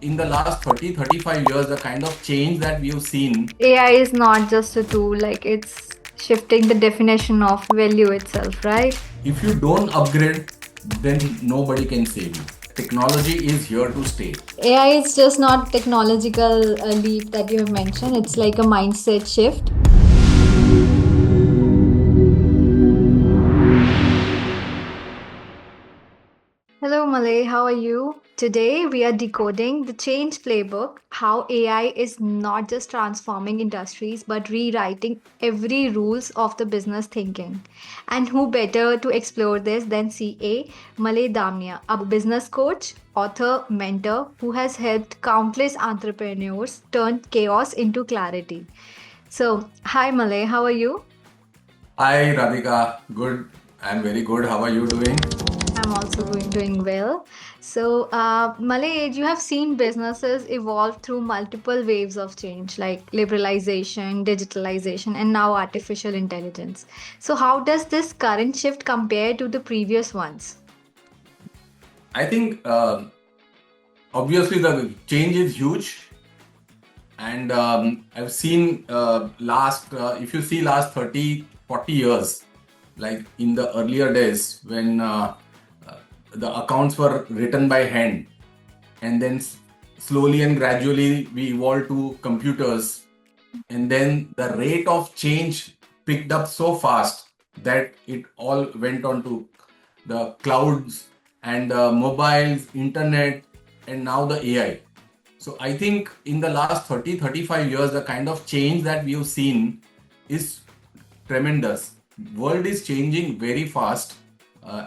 in the last 30-35 years, the kind of change that we've seen. AI is not just a tool, like it's shifting the definition of value itself, right? If you don't upgrade, then nobody can save you. Technology is here to stay. AI is just not technological leap that you have mentioned. It's like a mindset shift. Hello, Malay. How are you? Today, we are decoding the Change Playbook, how AI is not just transforming industries but rewriting every rules of the business thinking. And who better to explore this than CA Malay Damania, a business coach, author, mentor who has helped countless entrepreneurs turn chaos into clarity. So, hi Malay, how are you? Hi, Radhika. Good. I'm very good. How are you doing? I'm also doing well. So, Malay, you have seen businesses evolve through multiple waves of change, like liberalization, digitalization, and now artificial intelligence. So, how does this current shift compare to the previous ones? I think obviously the change is huge, and I've seen if you see last 30-40 years, like in the earlier days when the accounts were written by hand, and then slowly and gradually we evolved to computers, and then the rate of change picked up so fast that it all went on to the clouds and mobiles, internet, and now the AI. So I think in the last 30-35 years, the kind of change that we have seen is tremendous. World is changing very fast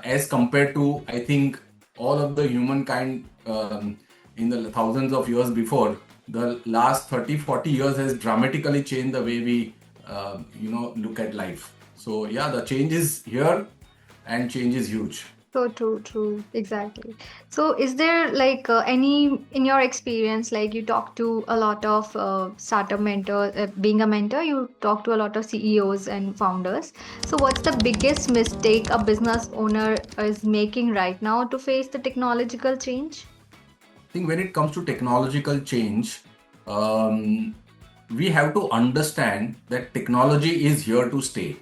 as compared to, I think, all of the humankind in the thousands of years before. The last 30-40 years has dramatically changed the way we look at life. So yeah, the change is here, and change is huge. So true, exactly. So, is there like any, in your experience, like you talk to a lot of startup mentors, being a mentor, you talk to a lot of CEOs and founders. So, what's the biggest mistake a business owner is making right now to face the technological change? I think when it comes to technological change, um, we have to understand that technology is here to stay.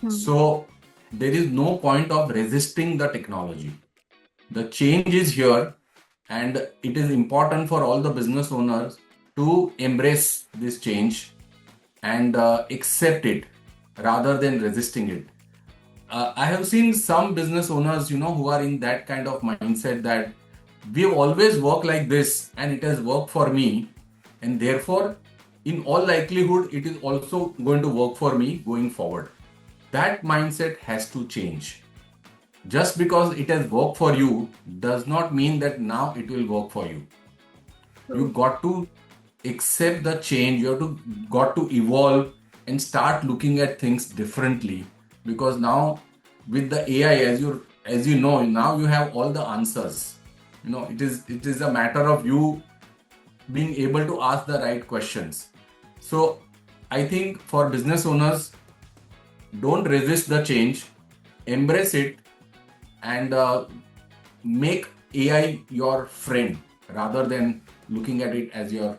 Hmm. So there is no point of resisting the technology. The change is here, and it is important for all the business owners to embrace this change and accept it rather than resisting it. I have seen some business owners, who are in that kind of mindset that we've always worked like this and it has worked for me, and therefore, in all likelihood, it is also going to work for me going forward. That mindset has to change. Just because it has worked for you does not mean that now it will work for you. You True. got to accept the change. You have to got to evolve and start looking at things differently, because now with the AI, as you know, now you have all the answers. It is a matter of you being able to ask the right questions. So I think for business owners, don't resist the change, embrace it, and make AI your friend rather than looking at it as your,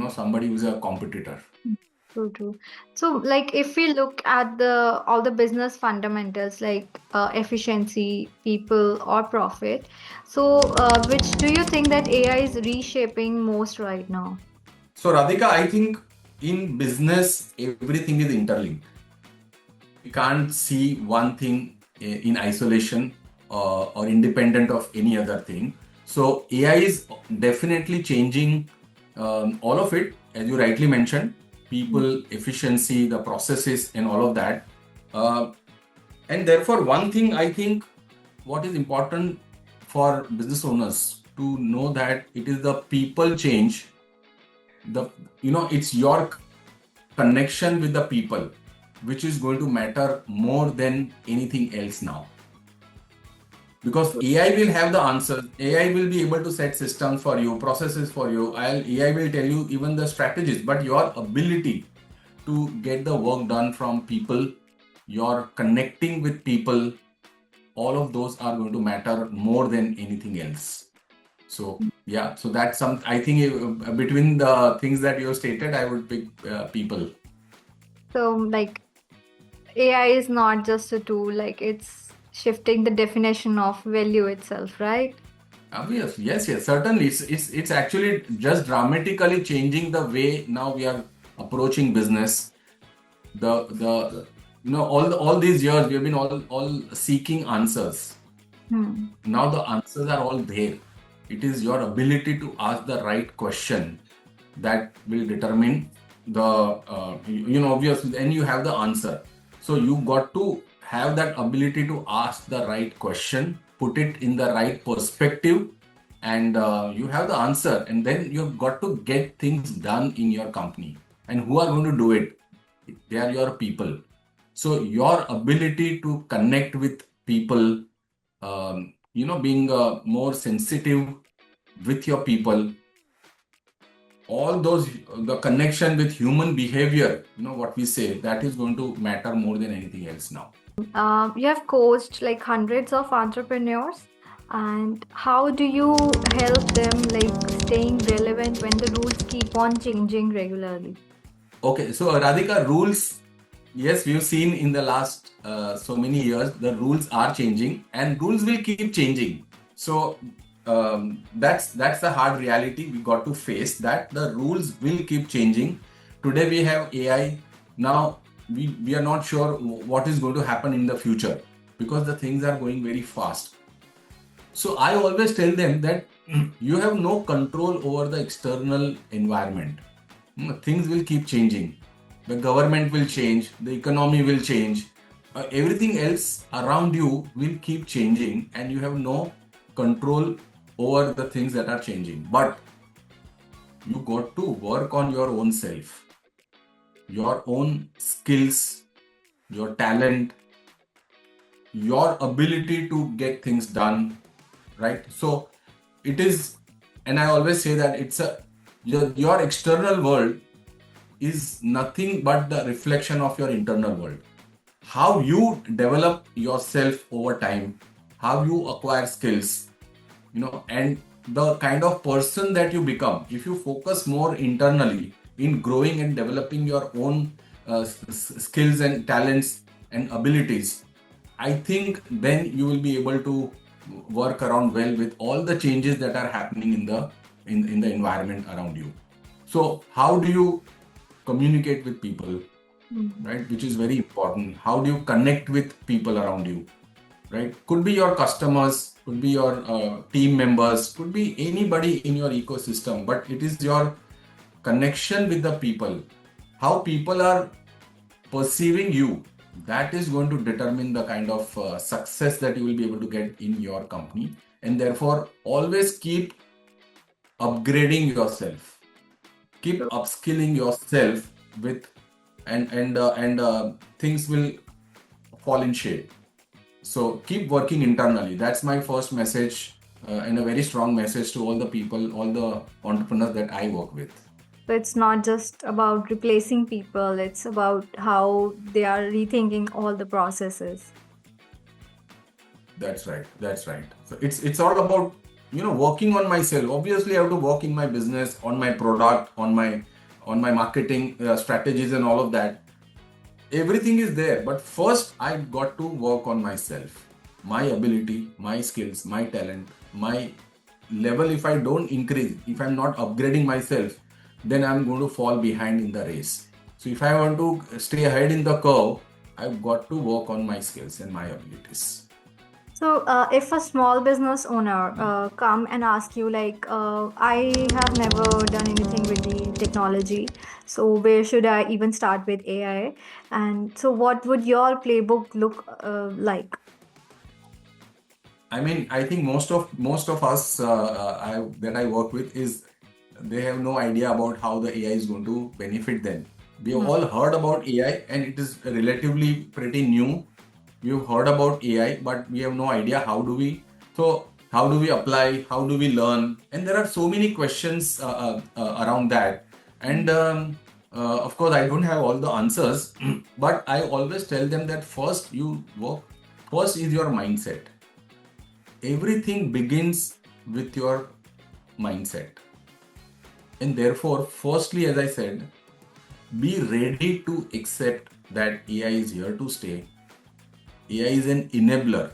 somebody who's a competitor. True. So, like, if we look at the all the business fundamentals like efficiency, people, or profit, so which do you think that AI is reshaping most right now? So, Radhika, I think in business, everything is interlinked. We can't see one thing in isolation or independent of any other thing. So, AI is definitely changing all of it, as you rightly mentioned, people, efficiency, the processes, and all of that. Uh, and therefore, one thing I think what is important for business owners to know that it is the people change. It's your connection with the people which is going to matter more than anything else now, because AI will have the answers. AI will be able to set systems for you, processes for you. AI will tell you even the strategies, but your ability to get the work done from people, your connecting with people, all of those are going to matter more than anything else. So Yeah, so that's some, I think between the things that you have stated, I would pick people. So, like, AI is not just a tool, like, it's shifting the definition of value itself, right? Obvious, yes, yes, certainly. It's actually just dramatically changing the way now we are approaching business. The all these years we have been all seeking answers. Hmm. Now the answers are all there. It is your ability to ask the right question that will determine the obviously, and you have the answer. So you got to have that ability to ask the right question, put it in the right perspective, and you have the answer. And then you've got to get things done in your company. And who are going to do it? They are your people. So your ability to connect with people, being more sensitive with your people, all those, the connection with human behavior, what we say, that is going to matter more than anything else now. You have coached like hundreds of entrepreneurs, and how do you help them like staying relevant when the rules keep on changing regularly? Okay, so Radhika, rules, yes, we've seen in the last so many years, the rules are changing and rules will keep changing. So that's the hard reality we got to face, that the rules will keep changing. Today we have AI. Now we are not sure what is going to happen in the future because the things are going very fast. So I always tell them that you have no control over the external environment. Things will keep changing. The government will change, the economy will change, everything else around you will keep changing, and you have no control over the things that are changing. But you got to work on your own self, your own skills, your talent, your ability to get things done, right? So it is, and I always say that it's your external world is nothing but the reflection of your internal world. How you develop yourself over time, how you acquire skills, and the kind of person that you become. If you focus more internally in growing and developing your own skills and talents and abilities, I think then you will be able to work around well with all the changes that are happening in the environment around you. So how do you communicate with people, right? Which is very important. How do you connect with people around you, right? Could be your customers, could be your team members, could be anybody in your ecosystem, but it is your connection with the people, how people are perceiving you, that is going to determine the kind of success that you will be able to get in your company. And therefore always keep upgrading yourself, keep upskilling yourself with, and things will fall in shape. So keep working internally. That's my first message, and a very strong message to all the people, all the entrepreneurs that I work with. So it's not just about replacing people, it's about how they are rethinking all the processes. That's right. That's right. So it's all about working on myself. Obviously, I have to work in my business, on my product, on my marketing strategies, and all of that. Everything is there, but first I got to work on myself, my ability, my skills, my talent, my level. If I don't increase, if I'm not upgrading myself, then I'm going to fall behind in the race. So if I want to stay ahead in the curve, I've got to work on my skills and my abilities. So, if a small business owner come and ask you like, I have never done anything with the technology, so where should I even start with AI? And so, what would your playbook look like? I mean, I think most of us that I work with is they have no idea about how the AI is going to benefit them. We have all heard about AI, and it is relatively pretty new. We've heard about AI, but we have no idea how do we. So how do we apply? How do we learn? And there are so many questions around that. And of course, I don't have all the answers, but I always tell them that first you work. First is your mindset. Everything begins with your mindset. And therefore, firstly, as I said, be ready to accept that AI is here to stay. AI is an enabler.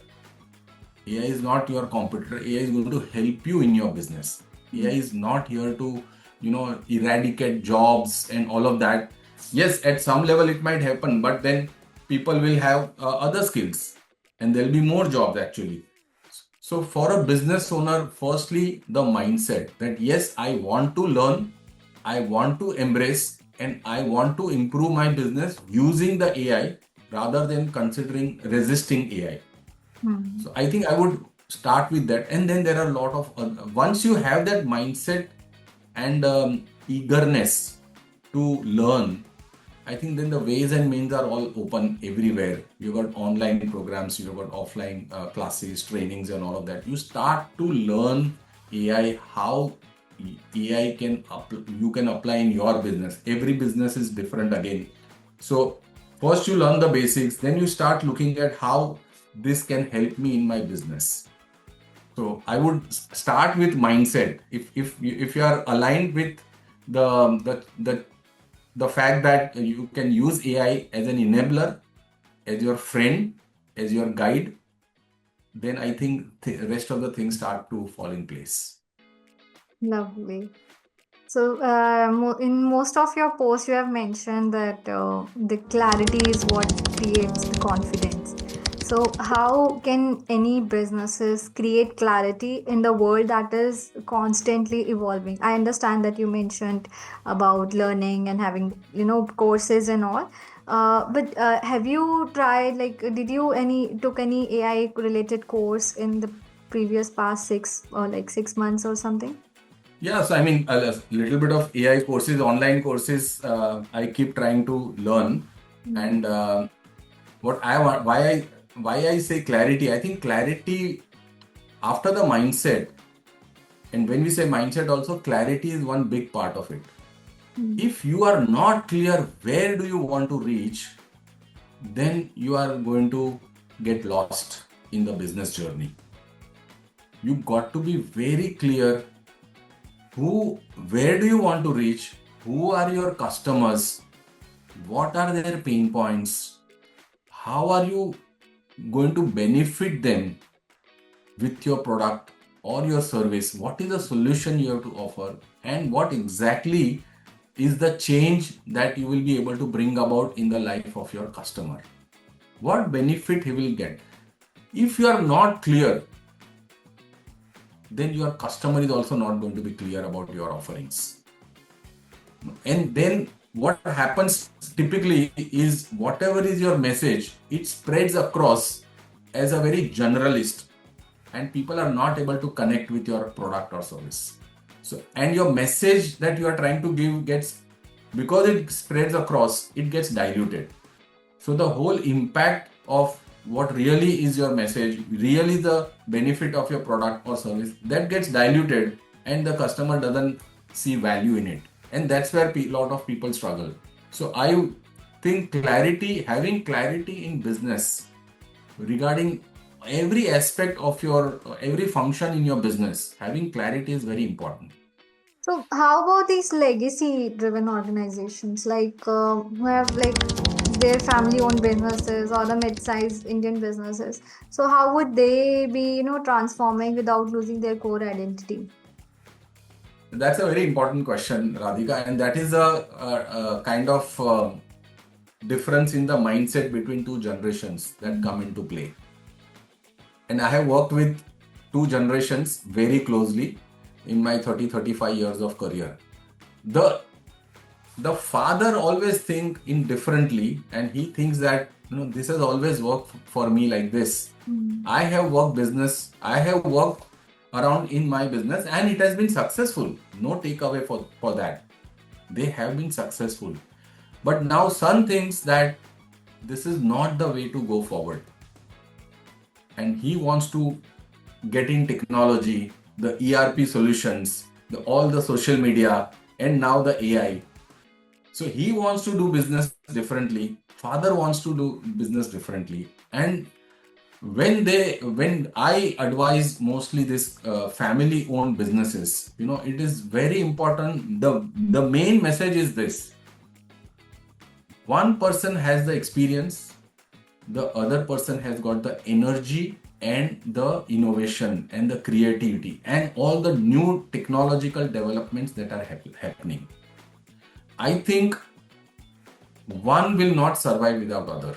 AI is not your competitor. AI is going to help you in your business. AI is not here to, eradicate jobs and all of that. Yes, at some level it might happen, but then people will have other skills and there'll be more jobs actually. So for a business owner, firstly, the mindset that yes, I want to learn, I want to embrace, and I want to improve my business using the AI rather than considering resisting AI. So I think I would start with that, and then there are a lot of once you have that mindset and eagerness to learn, I think then the ways and means are all open everywhere. You've got online programs, you've got offline classes, trainings, and all of that. You start to learn AI, how AI you can apply in your business. Every business is different again. So first you learn the basics, then you start looking at how this can help me in my business. So I would start with mindset. If you are aligned with the fact that you can use AI as an enabler, as your friend, as your guide, then I think the rest of the things start to fall in place. Lovely. So, in most of your posts, you have mentioned that the clarity is what creates the confidence. So, how can any businesses create clarity in the world that is constantly evolving? I understand that you mentioned about learning and having, courses and all. But have you tried, like, did you took any AI related course in the previous past 6 months or something? Yeah, so I mean, a little bit of AI courses, online courses, I keep trying to learn. And what I want, why I say clarity, I think clarity after the mindset, and when we say mindset also, clarity is one big part of it. If you are not clear where do you want to reach, then you are going to get lost in the business journey. You got to be very clear where do you want to reach, who are your customers, what are their pain points, how are you going to benefit them with your product or your service, what is the solution you have to offer, and what exactly is the change that you will be able to bring about in the life of your customer, what benefit he will get. If you are not clear, then your customer is also not going to be clear about your offerings. And then what happens typically is whatever is your message, it spreads across as a very generalist, and people are not able to connect with your product or service. So, and your message that you are trying to give because it spreads across, it gets diluted. So the whole impact of what really is your message, really the benefit of your product or service, that gets diluted and the customer doesn't see value in it. And that's where a lot of people struggle. So I think having clarity in business regarding every aspect of every function in your business, having clarity is very important. So, how about these legacy-driven organizations who have their family-owned businesses or the mid-sized Indian businesses? So, how would they be, transforming without losing their core identity? That's a very important question, Radhika, and that is a kind of difference in the mindset between two generations that come into play. And I have worked with two generations very closely in my 35 years of career. The father always think indifferently, and he thinks that this has always worked for me like this. I have worked around in my business and it has been successful. No takeaway for that. They have been successful. But now son thinks that this is not the way to go forward. And he wants to get in technology, the ERP solutions, all the social media, and now the AI. So he wants to do business differently. Father wants to do business differently. And when I advise mostly this family owned businesses, it is very important. The main message is this: one person has the experience, the other person has got the energy and the innovation and the creativity and all the new technological developments that are happening. I think one will not survive without other.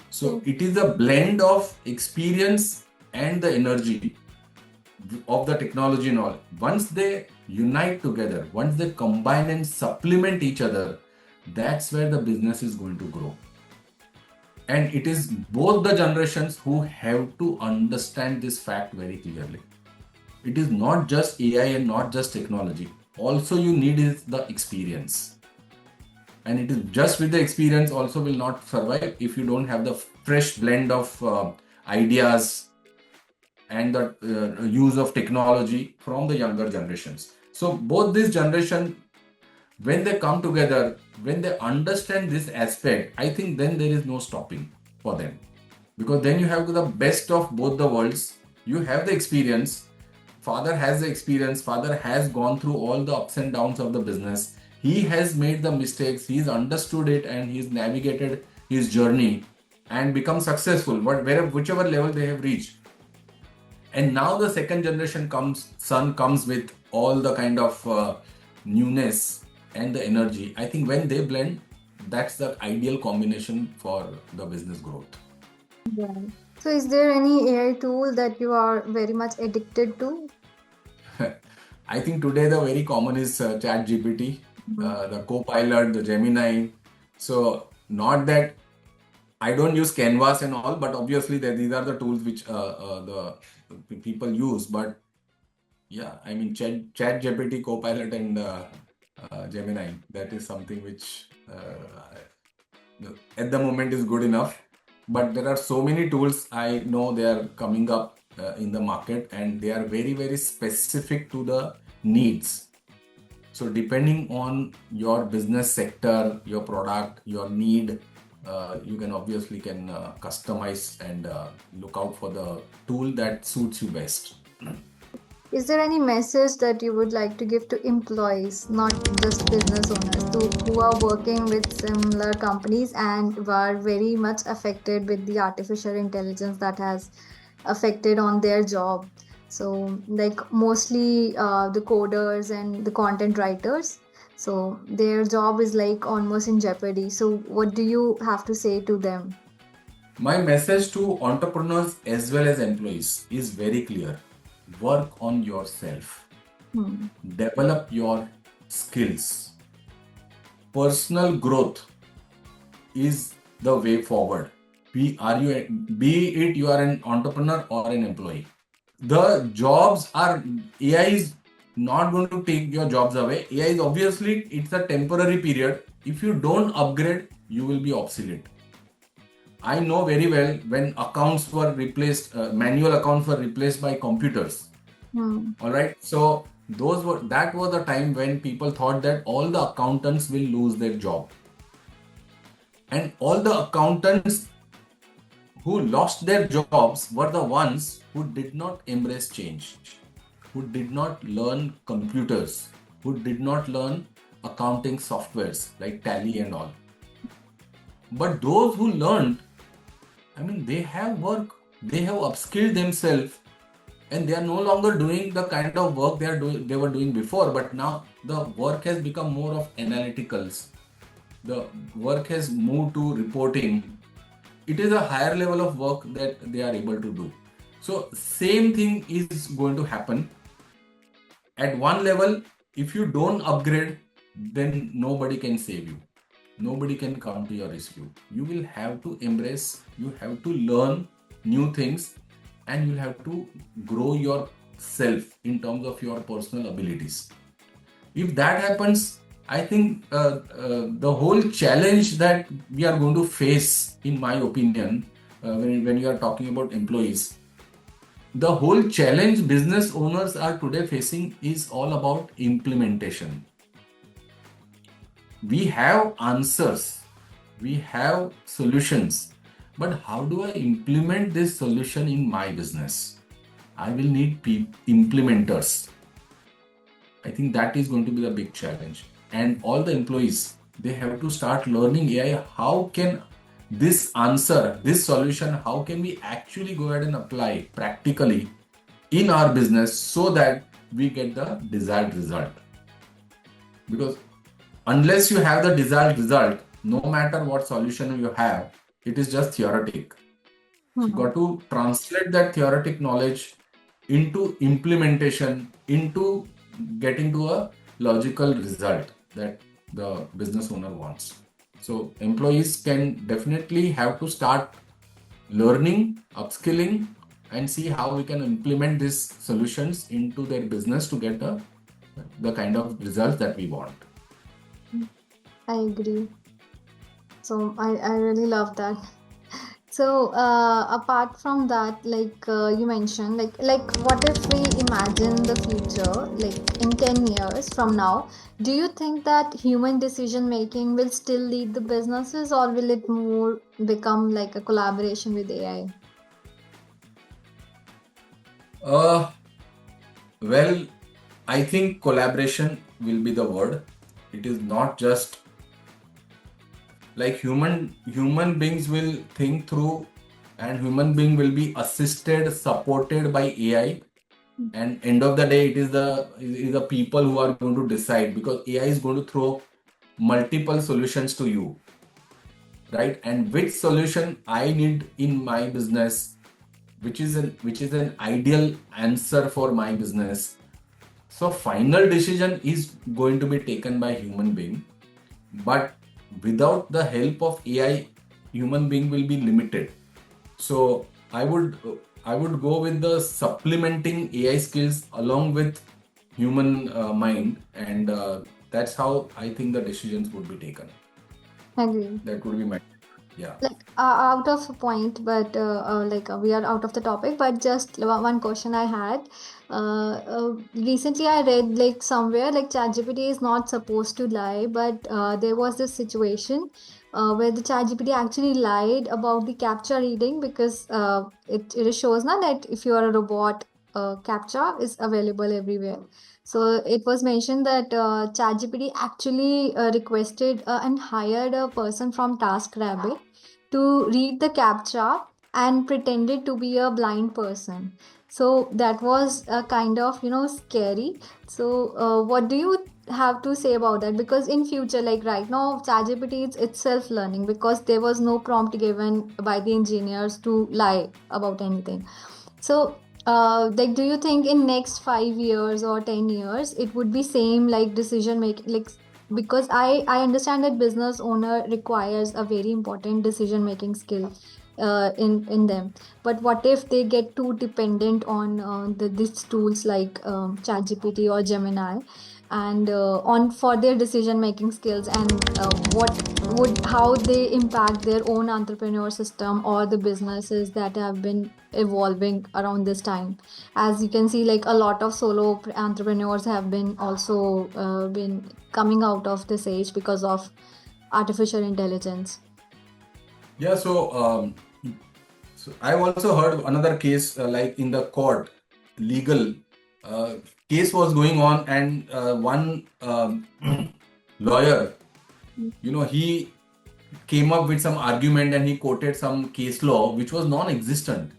So it is a blend of experience and the energy of the technology and all. Once they unite together, once they combine and supplement each other, that's where the business is going to grow. And it is both the generations who have to understand this fact very clearly. It is not just AI and not just technology. Also, you need is the experience. And it is just with the experience also will not survive if you don't have the fresh blend of ideas and the use of technology from the younger generations. So both this generation, when they come together, when they understand this aspect, I think then there is no stopping for them. Because then you have the best of both the worlds. You have the experience. Father has the experience. Father has gone through all the ups and downs of the business. He has made the mistakes. He's understood it and he's navigated his journey and become successful, whichever level they have reached. And now the second generation son comes with all the kind of newness and the energy. I think when they blend, that's the ideal combination for the business growth. Yeah. So, is there any AI tool that you are very much addicted to? I think today the very common is Chat GPT, the Copilot, the Gemini. So not that I don't use Canvas and all, but obviously these are the tools which the people use. But yeah, I mean Chat GPT, Copilot, and Gemini. That is something which at the moment is good enough. But there are so many tools I know they are coming up in the market, and they are very, very specific to the needs. So depending on your business sector, your product, your need, you can obviously customize and look out for the tool that suits you best. Is there any message that you would like to give to employees, not just business owners, who are working with similar companies and were very much affected with the artificial intelligence that has affected on their job? So, like mostly the coders and the content writers. So, their job is like almost in jeopardy. So, what do you have to say to them? My message to entrepreneurs as well as employees is very clear. Work on yourself. Develop your skills. Personal growth is the way forward. Be it you are an entrepreneur or an employee. The jobs are, AI is not going to take your jobs away. AI is obviously, it's a temporary period. If you don't upgrade, you will be obsolete. I know very well when accounts were replaced, manual accounts were replaced by computers. All right. So that was the time when people thought that all the accountants will lose their job. And all the accountants who lost their jobs were the ones who did not embrace change, who did not learn computers, who did not learn accounting softwares like Tally and all. But those who learned, I mean, they have work, they have upskilled themselves, and they are no longer doing the kind of work they were doing before. But now the work has become more of analyticals. The work has moved to reporting. It is a higher level of work that they are able to do. So same thing is going to happen. At one level, if you don't upgrade, then nobody can save you. Nobody can come to your rescue. You will have to embrace, you have to learn new things, and you'll have to grow yourself in terms of your personal abilities. If that happens, I think the whole challenge that we are going to face, in my opinion, when you are talking about employees, the whole challenge business owners are today facing is all about implementation. We have answers, we have solutions, but how do I implement this solution in my business? I will need implementers. I think that is going to be the big challenge. And all the employees, they have to start learning AI. How can this answer, this solution, how can we actually go ahead and apply practically in our business so that we get the desired result? Because unless you have the desired result, no matter what solution you have, it is just theoretic. So you got to translate that theoretic knowledge into implementation, into getting to a logical result that the business owner wants. So employees can definitely have to start learning, upskilling, and see how we can implement these solutions into their business to get the kind of results that we want. I agree. So I really love that. So apart from that, like you mentioned, like what if we imagine the future, like in 10 years from now, do you think that human decision making will still lead the businesses, or will it more become like a collaboration with AI? Uh, well, I think collaboration will be the word. It is not just like human beings will think through, and human being will be assisted, supported by AI. And end of the day, it is the people who are going to decide, because AI is going to throw multiple solutions to you, right? And which solution I need in my business, which is an ideal answer for my business. So final decision is going to be taken by human being, but without the help of AI, human being will be limited. So I would go with the supplementing AI skills along with human mind, and that's how I think the decisions would be taken. Agree. That would be my, yeah. Like out of a point, but like we are out of the topic, but just one question I had. Recently I read like somewhere like ChatGPT is not supposed to lie, but there was this situation where the ChatGPT actually lied about the captcha reading, because it shows now that if you are a robot, captcha is available everywhere. So it was mentioned that ChatGPT actually requested and hired a person from TaskRabbit to read the captcha and pretended to be a blind person. So that was kind of, scary. So what do you have to say about that? Because in future, like right now, ChatGPT is itself learning, because there was no prompt given by the engineers to lie about anything. So, like, do you think in next 5 years or 10 years, it would be same like decision making? Like, because I understand that business owner requires a very important decision making skill in them. But what if they get too dependent on these tools like ChatGPT or Gemini, and on for their decision making skills, and what would how they impact their own entrepreneur system or the businesses that have been evolving around this time? As you can see, like a lot of solo entrepreneurs have been also been coming out of this age because of artificial intelligence. Yeah, so I've also heard another case, like in the court, legal uh, case was going on, and one lawyer, he came up with some argument and he quoted some case law which was non-existent,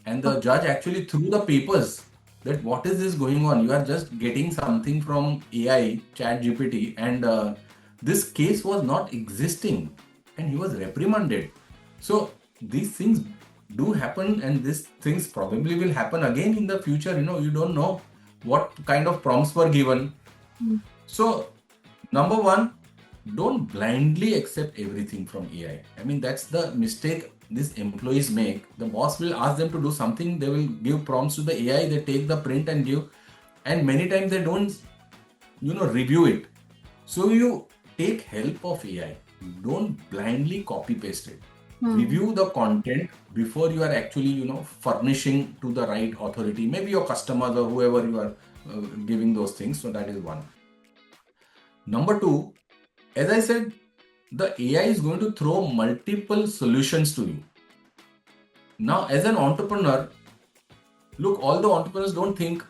and the judge actually threw the papers that what is this going on? You are just getting something from AI, Chat GPT, and this case was not existing, and he was reprimanded. So these things do happen, and these things probably will happen again in the future. You don't know what kind of prompts were given. Mm. So number one, don't blindly accept everything from AI. I mean, that's the mistake these employees make. The boss will ask them to do something, they will give prompts to the AI, they take the print and give, and many times they don't, review it. So you take help of AI. Don't blindly copy paste it. Hmm. Review the content before you are actually, furnishing to the right authority, maybe your customers or whoever you are giving those things. So that is one. Number two, as I said, the AI is going to throw multiple solutions to you. Now, as an entrepreneur, look, all the entrepreneurs don't think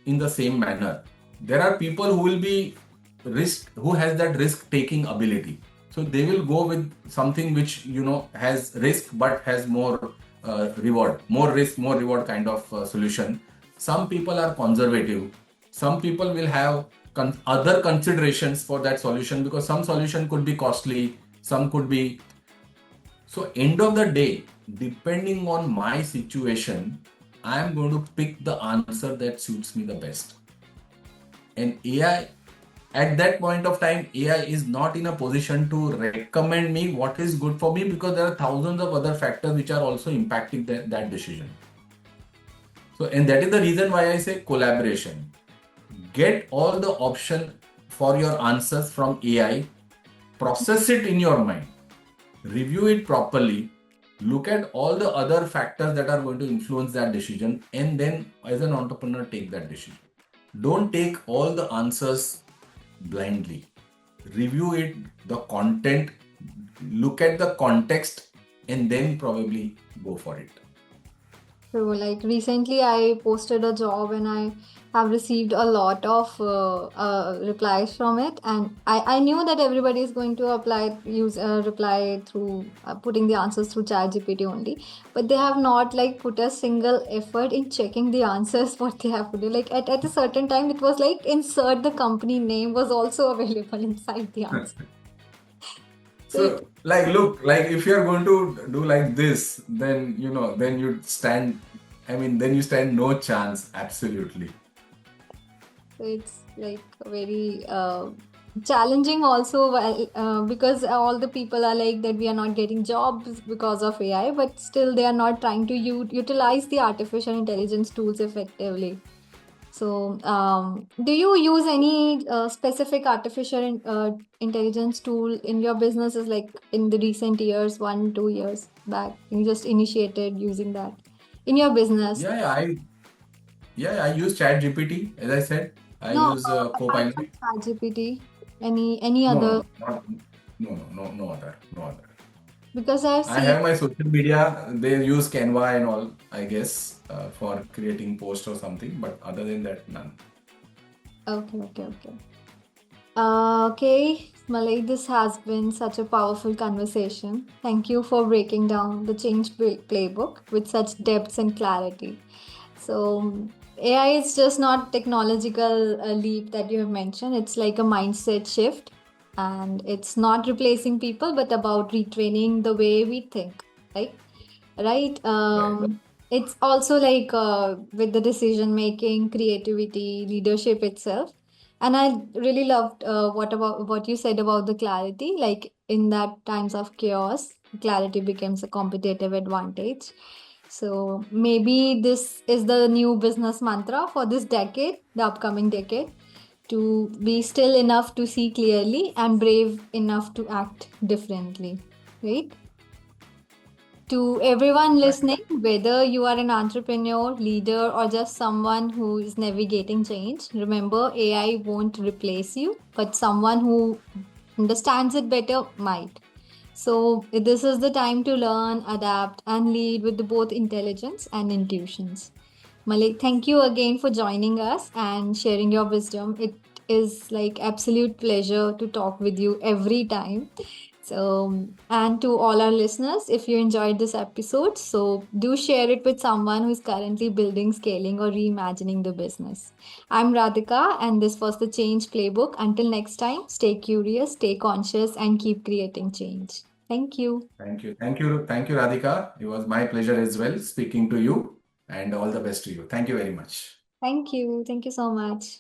in the same manner. There are people who will be who has that risk taking ability. So they will go with something which has risk but has more reward, more risk, more reward kind of solution. Some people are conservative. Some people will have other considerations for that solution, because some solution could be costly, some could be. So end of the day, depending on my situation, I am going to pick the answer that suits me the best. And AI, at that point of time, AI is not in a position to recommend me what is good for me, because there are thousands of other factors which are also impacting that decision. So, and that is the reason why I say collaboration. Get all the option for your answers from AI, process it in your mind, review it properly, look at all the other factors that are going to influence that decision, and then as an entrepreneur, take that decision. Don't take all the answers blindly. Review it, the content, look at the context, and then probably go for it. So, like recently, I posted a job and I have received a lot of replies from it. And I knew that everybody is going to reply through putting the answers through ChatGPT only. But they have not like put a single effort in checking the answers what they have put. Like at a certain time, it was like insert the company name was also available inside the answer. So, like, look, like if you're going to do like this, then then you stand. I mean, then you stand no chance. Absolutely. So it's like very challenging also, because all the people are like that we are not getting jobs because of AI, but still they are not trying to utilize the artificial intelligence tools effectively. So, do you use any specific intelligence tool in your businesses, like in the recent years, 1, 2 years back? You just initiated using that in your business? Yeah, I use ChatGPT. As I said, I No, use apart from Copilot. ChatGPT, any No, other? no, not, no other, no other. Because I've I seen. have my social media. They use Canva and all, I guess, for creating posts or something. But other than that, none. Okay. Okay, Malay, this has been such a powerful conversation. Thank you for breaking down the playbook with such depth and clarity. So, AI is just not technological leap that you have mentioned. It's like a mindset shift, and it's not replacing people, but about retraining the way we think, right? Right. It's also like with the decision making, creativity, leadership itself. And I really loved what you said about the clarity. Like in that times of chaos, clarity becomes a competitive advantage. So maybe this is the new business mantra for this decade, the upcoming decade, to be still enough to see clearly and brave enough to act differently, right? To everyone Right. listening, whether you are an entrepreneur, leader, or just someone who is navigating change, remember AI won't replace you, but someone who understands it better might. So, this is the time to learn, adapt, and lead with both intelligence and intuitions. Malik, thank you again for joining us and sharing your wisdom. It is like absolute pleasure to talk with you every time. So, and to all our listeners, if you enjoyed this episode, so do share it with someone who is currently building, scaling, or reimagining the business. I'm Radhika, and this was the Change Playbook. Until next time, stay curious, stay conscious, and keep creating change. Thank you. Thank you, Radhika. It was my pleasure as well speaking to you, and all the best to you. Thank you very much. Thank you. Thank you so much.